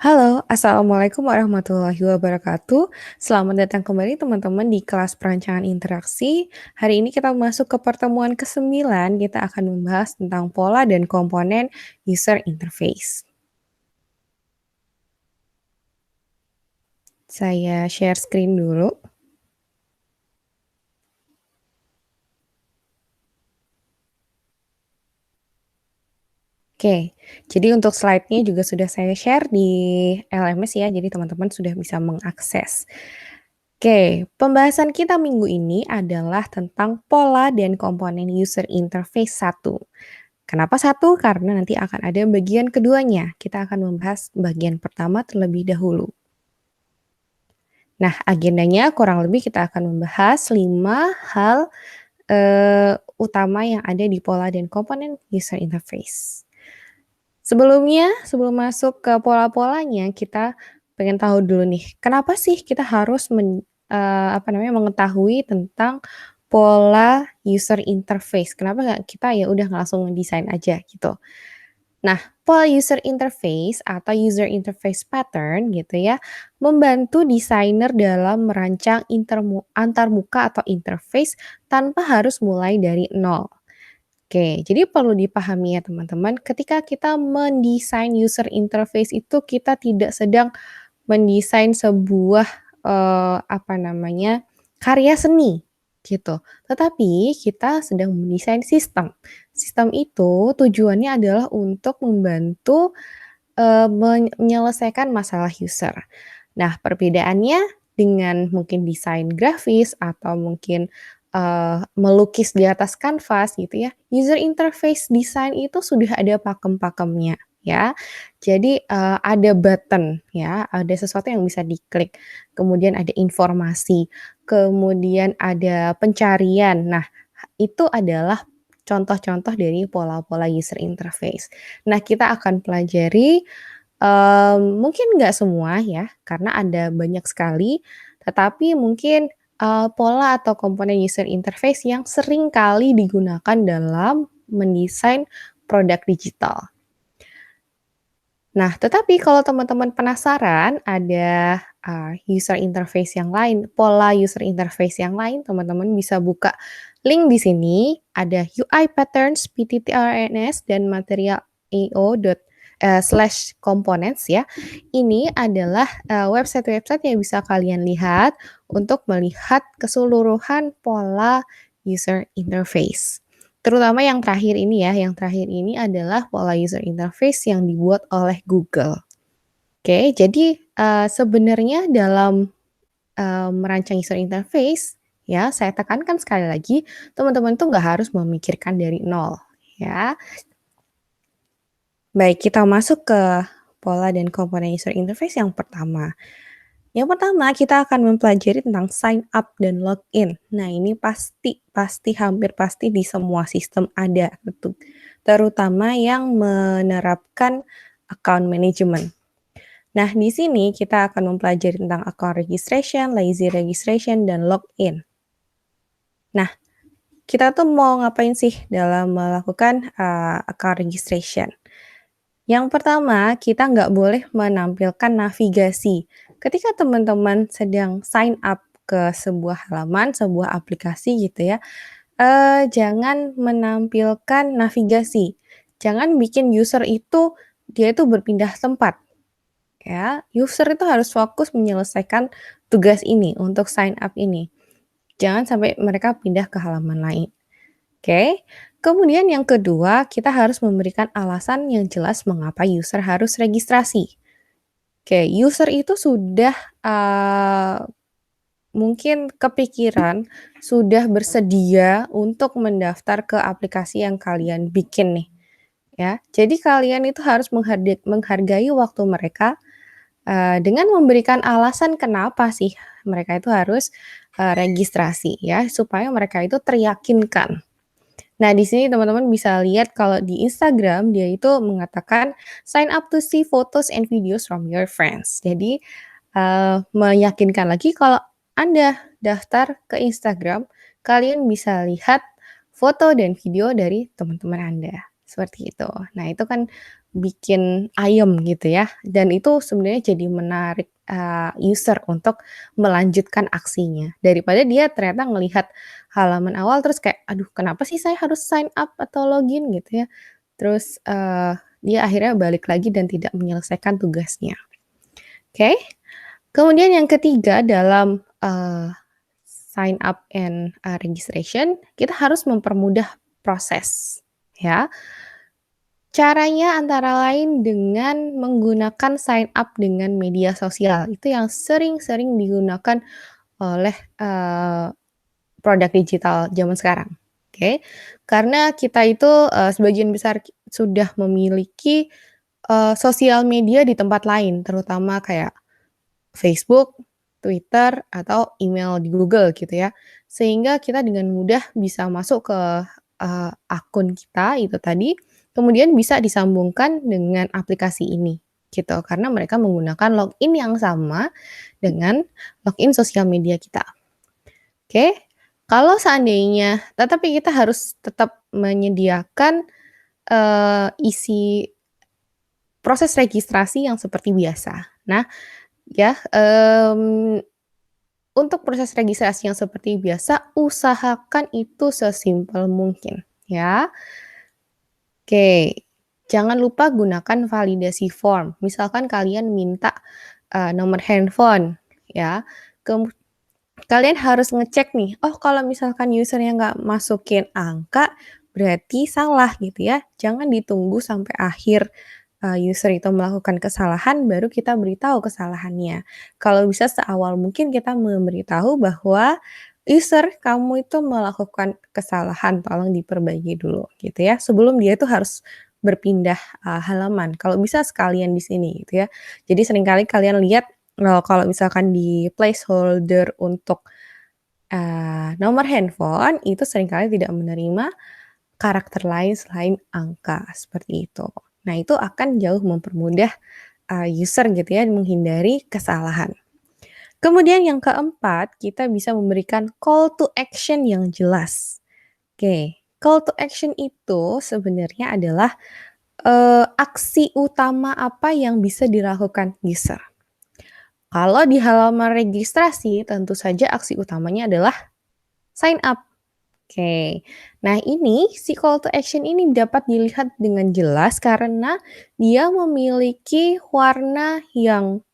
Halo, Assalamualaikum warahmatullahi wabarakatuh. Selamat datang kembali teman-teman di kelas perancangan interaksi. Hari ini kita masuk ke pertemuan ke-9, kita akan membahas tentang pola dan komponen user interface. Saya share screen dulu. Oke, jadi untuk slide-nya juga sudah saya share di LMS ya, jadi teman-teman sudah bisa mengakses. Oke, pembahasan kita minggu ini adalah tentang pola dan komponen user interface satu. Kenapa satu? Karena nanti akan ada bagian keduanya. Kita akan membahas bagian pertama terlebih dahulu. Nah, agendanya kurang lebih kita akan membahas 5 hal utama yang ada di pola dan komponen user interface. Sebelumnya, sebelum masuk ke pola-polanya, kita pengen tahu dulu nih, kenapa sih kita harus mengetahui tentang pola user interface? Kenapa nggak kita ya udah langsung ngedesain aja gitu? Nah, pola user interface atau user interface pattern gitu ya, membantu desainer dalam merancang antarmuka atau interface tanpa harus mulai dari nol. Oke, jadi perlu dipahami ya teman-teman, ketika kita mendesain user interface itu kita tidak sedang mendesain sebuah, karya seni, gitu. Tetapi kita sedang mendesain sistem. Sistem itu tujuannya adalah untuk membantu, menyelesaikan masalah user. Nah, perbedaannya dengan mungkin desain grafis atau mungkin, melukis di atas kanvas gitu ya, user interface design itu sudah ada pakem-pakemnya ya. Jadi, ada button ya, ada sesuatu yang bisa diklik, kemudian ada informasi, kemudian ada pencarian. Nah, itu adalah contoh-contoh dari pola-pola user interface. Nah, kita akan pelajari mungkin nggak semua ya, karena ada banyak sekali, tetapi mungkin, pola atau komponen user interface yang sering kali digunakan dalam mendesain produk digital. Nah, tetapi kalau teman-teman penasaran ada, user interface yang lain, pola user interface yang lain, teman-teman bisa buka link di sini, ada UI patterns, PTTRNS, dan material slash components ya. Ini adalah, website-website yang bisa kalian lihat untuk melihat keseluruhan pola user interface. Terutama yang terakhir ini ya, yang terakhir ini adalah pola user interface yang dibuat oleh Google. Oke, jadi, sebenarnya dalam, merancang user interface, ya saya tekankan sekali lagi, teman-teman tuh nggak harus memikirkan dari nol, ya. Baik, kita masuk ke pola dan komponen user interface yang pertama. Yang pertama, kita akan mempelajari tentang sign up dan login. Nah, ini hampir pasti di semua sistem ada, betul. Terutama yang menerapkan account management. Nah, di sini kita akan mempelajari tentang account registration, lazy registration, dan login. Nah, kita tuh mau ngapain sih dalam melakukan account registration? Yang pertama, kita nggak boleh menampilkan navigasi. Ketika teman-teman sedang sign up ke sebuah halaman, sebuah aplikasi gitu ya, jangan menampilkan navigasi. Jangan bikin user itu, dia itu berpindah tempat, ya. User itu harus fokus menyelesaikan tugas ini, untuk sign up ini. Jangan sampai mereka pindah ke halaman lain. Oke. Kemudian yang kedua, kita harus memberikan alasan yang jelas mengapa user harus registrasi. Oke, user itu sudah, mungkin kepikiran, sudah bersedia untuk mendaftar ke aplikasi yang kalian bikin nih, ya. Jadi kalian itu harus menghargai waktu mereka, dengan memberikan alasan kenapa sih mereka itu harus, registrasi ya, supaya mereka itu teryakinkan. Nah, di sini teman-teman bisa lihat kalau di Instagram dia itu mengatakan, "Sign up to see photos and videos from your friends." Jadi, meyakinkan lagi kalau Anda daftar ke Instagram, kalian bisa lihat foto dan video dari teman-teman Anda. seperti itu. Nah, itu kan bikin ayem gitu ya, dan itu sebenarnya jadi menarik, user untuk melanjutkan aksinya, daripada dia ternyata ngelihat halaman awal terus kayak, "Aduh kenapa sih saya harus sign up atau login?" Gitu ya. Terus, dia akhirnya balik lagi dan tidak menyelesaikan tugasnya. Oke, kemudian yang ketiga dalam, sign up and, registration, kita harus mempermudah proses, ya. Caranya antara lain dengan menggunakan sign up dengan media sosial, itu yang sering-sering digunakan oleh, produk digital zaman sekarang, oke. Karena kita itu, sebagian besar sudah memiliki, sosial media di tempat lain, terutama kayak Facebook, Twitter, atau email di Google gitu ya. Sehingga kita dengan mudah bisa masuk ke, akun kita itu tadi, kemudian bisa disambungkan dengan aplikasi ini, gitu. Karena mereka menggunakan login yang sama dengan login sosial media kita. Oke, kalau seandainya tetapi kita harus tetap menyediakan, isi proses registrasi yang seperti biasa. Nah, ya, untuk proses registrasi yang seperti biasa, usahakan itu sesimpel mungkin, ya. Oke, jangan lupa gunakan validasi form. Misalkan kalian minta, nomor handphone, ya, kem kalian harus ngecek nih, oh kalau misalkan user-nya nggak masukin angka, berarti salah gitu ya. Jangan ditunggu sampai akhir, user itu melakukan kesalahan baru kita beritahu kesalahannya. Kalau bisa seawal mungkin kita memberitahu bahwa, "User kamu itu melakukan kesalahan, tolong diperbaiki dulu," gitu ya. Sebelum dia itu harus berpindah, halaman. Kalau bisa sekalian di sini gitu ya. Jadi seringkali kalian lihat, kalau misalkan di placeholder untuk, nomor handphone itu seringkali tidak menerima karakter lain selain angka, seperti itu. Nah, itu akan jauh mempermudah, user gitu ya, menghindari kesalahan. Kemudian yang keempat, kita bisa memberikan call to action yang jelas. Oke, call to action itu sebenarnya adalah, aksi utama apa yang bisa dilakukan user. Kalau di halaman registrasi, tentu saja aksi utamanya adalah sign up. Oke. Nah ini, si call to action ini dapat dilihat dengan jelas karena dia memiliki warna yang,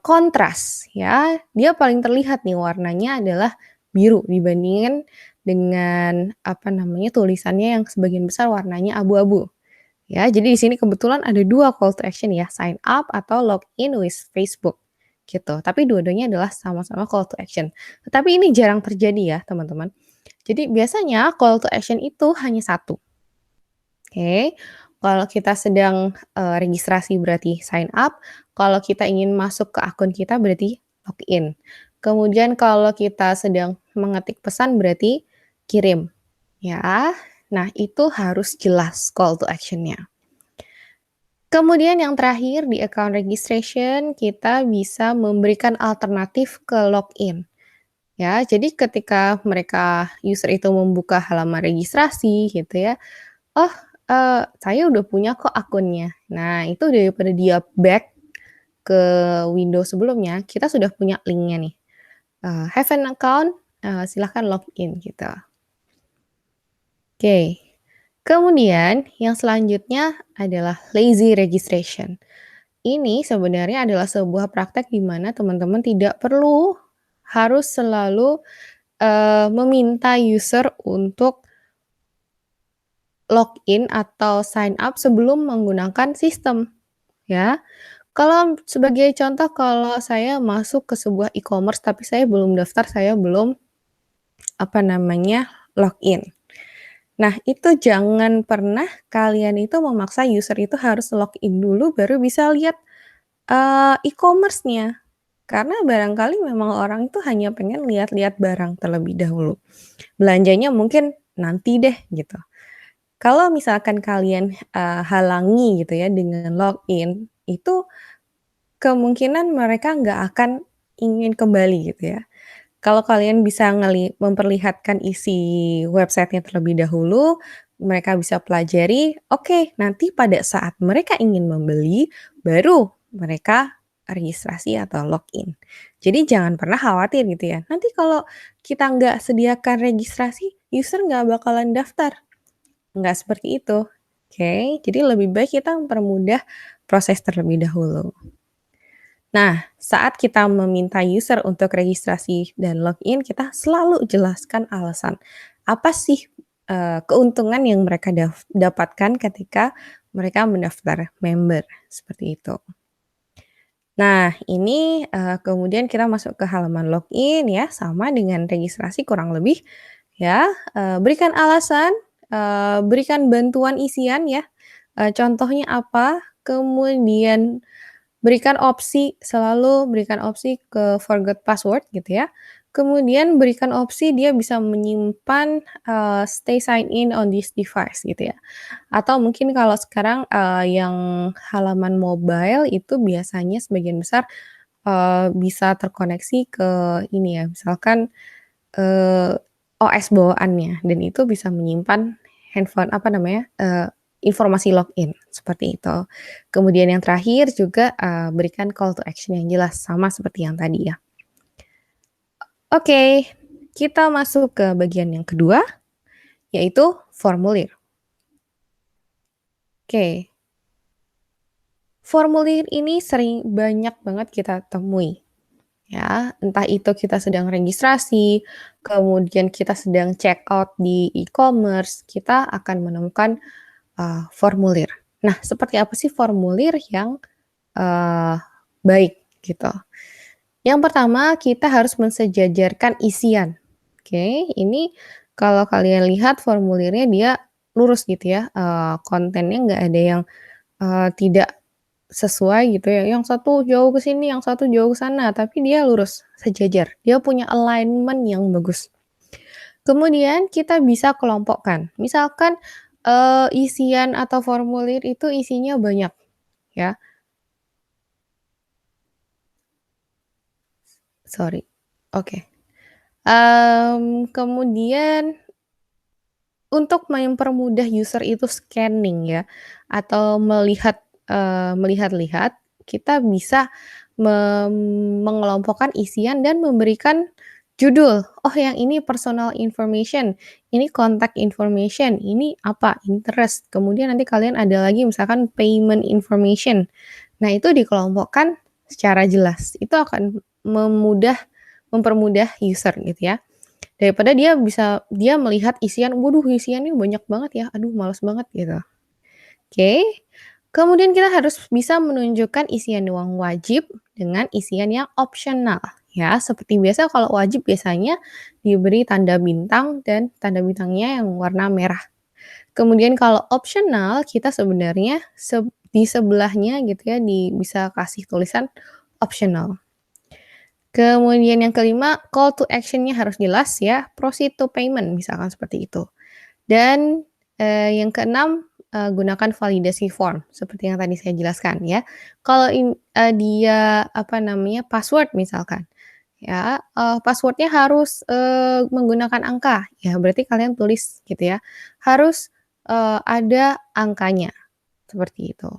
kontras ya. Dia paling terlihat nih warnanya adalah biru dibandingin dengan, apa namanya, tulisannya yang sebagian besar warnanya abu-abu. Ya, jadi di sini kebetulan ada 2 call to action ya, sign up atau login with Facebook, gitu. Tapi dua-duanya adalah sama-sama call to action. Tetapi ini jarang terjadi ya, teman-teman. Jadi biasanya call to action itu hanya satu, oke. Kalau kita sedang, registrasi berarti sign up, kalau kita ingin masuk ke akun kita berarti login. Kemudian kalau kita sedang mengetik pesan berarti kirim, ya. Nah, itu harus jelas call to action-nya. Kemudian yang terakhir di account registration, kita bisa memberikan alternatif ke login. Ya, jadi ketika mereka user itu membuka halaman registrasi gitu ya, "Oh, saya udah punya kok akunnya." Nah, itu daripada dia back ke Windows sebelumnya, kita sudah punya linknya nih, "Have an account, silahkan login," gitu. Oke. Kemudian yang selanjutnya adalah lazy registration. Ini sebenarnya adalah sebuah praktek di mana teman-teman tidak perlu harus selalu, meminta user untuk login atau sign up sebelum menggunakan sistem, ya. Kalau sebagai contoh, kalau saya masuk ke sebuah e-commerce tapi saya belum daftar, saya belum, apa namanya, login. Nah, itu jangan pernah kalian itu memaksa user itu harus login dulu baru bisa lihat, e-commerce-nya. Karena barangkali memang orang itu hanya pengen lihat-lihat barang terlebih dahulu. Belanjanya mungkin nanti deh, gitu. Kalau misalkan kalian, halangi gitu ya dengan login, itu kemungkinan mereka nggak akan ingin kembali gitu ya. Kalau kalian bisa memperlihatkan isi websitenya terlebih dahulu, mereka bisa pelajari, oke, nanti pada saat mereka ingin membeli, baru mereka registrasi atau login. Jadi jangan pernah khawatir gitu ya, nanti kalau kita nggak sediakan registrasi, user nggak bakalan daftar. Nggak seperti itu, oke? Jadi lebih baik kita mempermudah proses terlebih dahulu. Nah, saat kita meminta user untuk registrasi dan login, kita selalu jelaskan alasan. Apa sih, keuntungan yang mereka dapatkan ketika mereka mendaftar member, seperti itu. Nah, ini, kemudian kita masuk ke halaman login ya, sama dengan registrasi kurang lebih ya, berikan alasan, berikan bantuan isian ya, contohnya apa, kemudian berikan opsi ke forgot password gitu ya. Kemudian berikan opsi dia bisa menyimpan, stay sign in on this device gitu ya. Atau mungkin kalau sekarang, yang halaman mobile itu biasanya sebagian besar, bisa terkoneksi ke ini ya, misalkan, eee, OS bawaannya dan itu bisa menyimpan handphone apa namanya, informasi login, seperti itu. Kemudian yang terakhir juga, berikan call to action yang jelas, sama seperti yang tadi ya. Oke, kita masuk ke bagian yang kedua, yaitu formulir. Oke, formulir ini sering banyak banget kita temui, ya. Entah itu kita sedang registrasi, kemudian kita sedang check out di e-commerce, kita akan menemukan, formulir. Nah, seperti apa sih formulir yang, eee, baik gitu? Yang pertama, kita harus mensejajarkan isian. Oke, ini kalau kalian lihat formulirnya dia lurus gitu ya, kontennya nggak ada yang, tidak sesuai gitu ya, yang satu jauh ke sini, yang satu jauh ke sana, tapi dia lurus, sejajar. Dia punya alignment yang bagus. Kemudian kita bisa kelompokkan, misalkan, isian atau formulir itu isinya banyak ya, sorry, oke. Kemudian untuk mempermudah user itu scanning ya, atau melihat-lihat, kita bisa mengelompokkan isian dan memberikan judul, "Oh yang ini personal information, ini contact information, ini apa, interest." Kemudian nanti kalian ada lagi misalkan payment information. Nah itu dikelompokkan secara jelas, itu akan mempermudah user gitu ya. Daripada dia melihat isian, "Waduh isiannya banyak banget ya, aduh males banget," gitu. Oke, kemudian kita harus bisa menunjukkan isian yang wajib dengan isian yang opsional, ya. Seperti biasa kalau wajib biasanya diberi tanda bintang dan tanda bintangnya yang warna merah. Kemudian kalau opsional kita sebenarnya di sebelahnya gitu ya, bisa kasih tulisan optional. Kemudian yang kelima, call to action-nya harus jelas ya, proceed to payment misalkan seperti itu. Dan, yang keenam, gunakan validasi form seperti yang tadi saya jelaskan ya. Kalau dia apa namanya, password misalkan ya, password-nya harus, menggunakan angka, ya berarti kalian tulis gitu ya, harus, ada angkanya, seperti itu.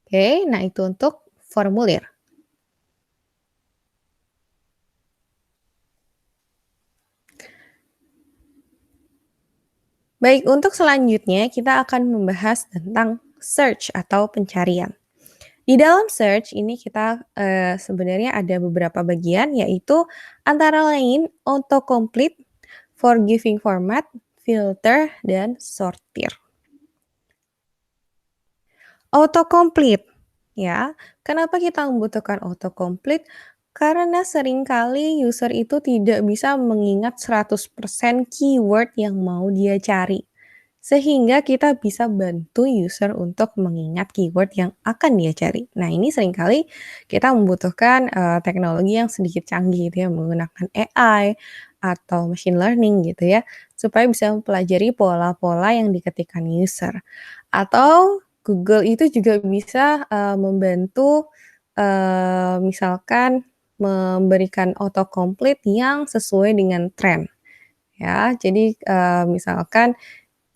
Oke, nah itu untuk formulir. Baik, untuk selanjutnya kita akan membahas tentang search atau pencarian. Di dalam search ini kita, sebenarnya ada beberapa bagian yaitu antara lain autocomplete, forgiving format, filter, dan sortir. Autocomplete, ya. Kenapa kita membutuhkan autocomplete? Karena seringkali user itu tidak bisa mengingat 100% keyword yang mau dia cari. Sehingga kita bisa bantu user untuk mengingat keyword yang akan dia cari. Nah, ini seringkali kita membutuhkan, teknologi yang sedikit canggih gitu ya, menggunakan AI atau machine learning gitu ya, supaya bisa mempelajari pola-pola yang diketikkan user. Atau Google itu juga bisa, membantu, misalkan memberikan autocomplete yang sesuai dengan tren, ya. Jadi, misalkan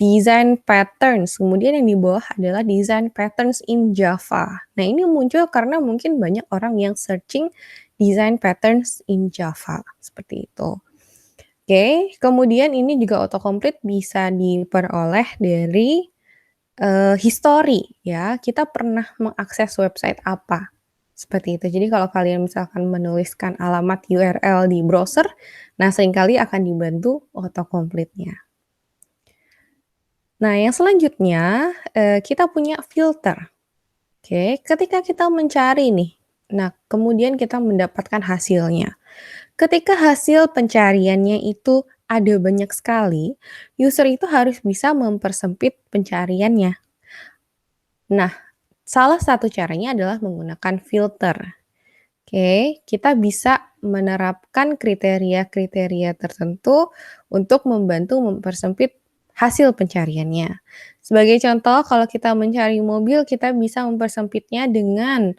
design patterns, kemudian yang di bawah adalah design patterns in Java. Nah, ini muncul karena mungkin banyak orang yang searching design patterns in Java, seperti itu. Oke, kemudian ini juga autocomplete bisa diperoleh dari, history ya, kita pernah mengakses website apa, seperti itu. Jadi kalau kalian misalkan menuliskan alamat URL di browser, nah seringkali akan dibantu autocomplete-nya. Nah, yang selanjutnya, kita punya filter. Oke, ketika kita mencari nih, nah kemudian kita mendapatkan hasilnya. Ketika hasil pencariannya itu ada banyak sekali, user itu harus bisa mempersempit pencariannya. Nah, salah satu caranya adalah menggunakan filter. Oke, kita bisa menerapkan kriteria-kriteria tertentu untuk membantu mempersempit hasil pencariannya. Sebagai contoh, kalau kita mencari mobil, kita bisa mempersempitnya dengan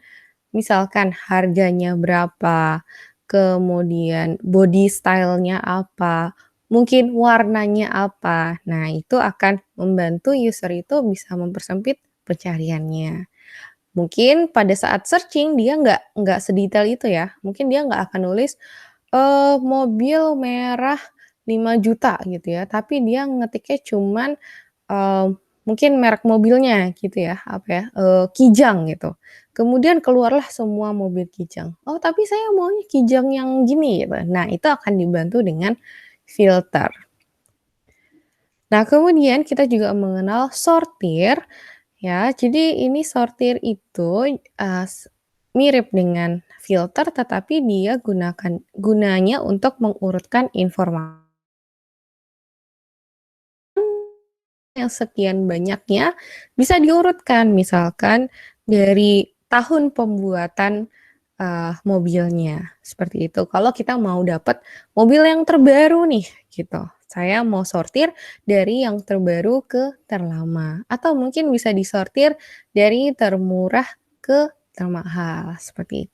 misalkan harganya berapa, kemudian body style-nya apa, mungkin warnanya apa. Nah, itu akan membantu user itu bisa mempersempit pencariannya. Mungkin pada saat searching dia nggak sedetail itu ya, mungkin dia nggak akan nulis, mobil merah 5 juta gitu ya, tapi dia ngetiknya cuman, eee, mungkin merek mobilnya gitu ya, apa ya, Kijang gitu. Kemudian keluarlah semua mobil Kijang, "Oh tapi saya maunya Kijang yang gini," gitu. Nah itu akan dibantu dengan filter. Nah kemudian kita juga mengenal sortir. Ya, jadi ini sortir itu, mirip dengan filter tetapi dia gunanya untuk mengurutkan informasi yang sekian banyaknya bisa diurutkan. Misalkan dari tahun pembuatan, mobilnya, seperti itu. Kalau kita mau dapat mobil yang terbaru nih, gitu. Saya mau sortir dari yang terbaru ke terlama, atau mungkin bisa disortir dari termurah ke termahal, seperti itu.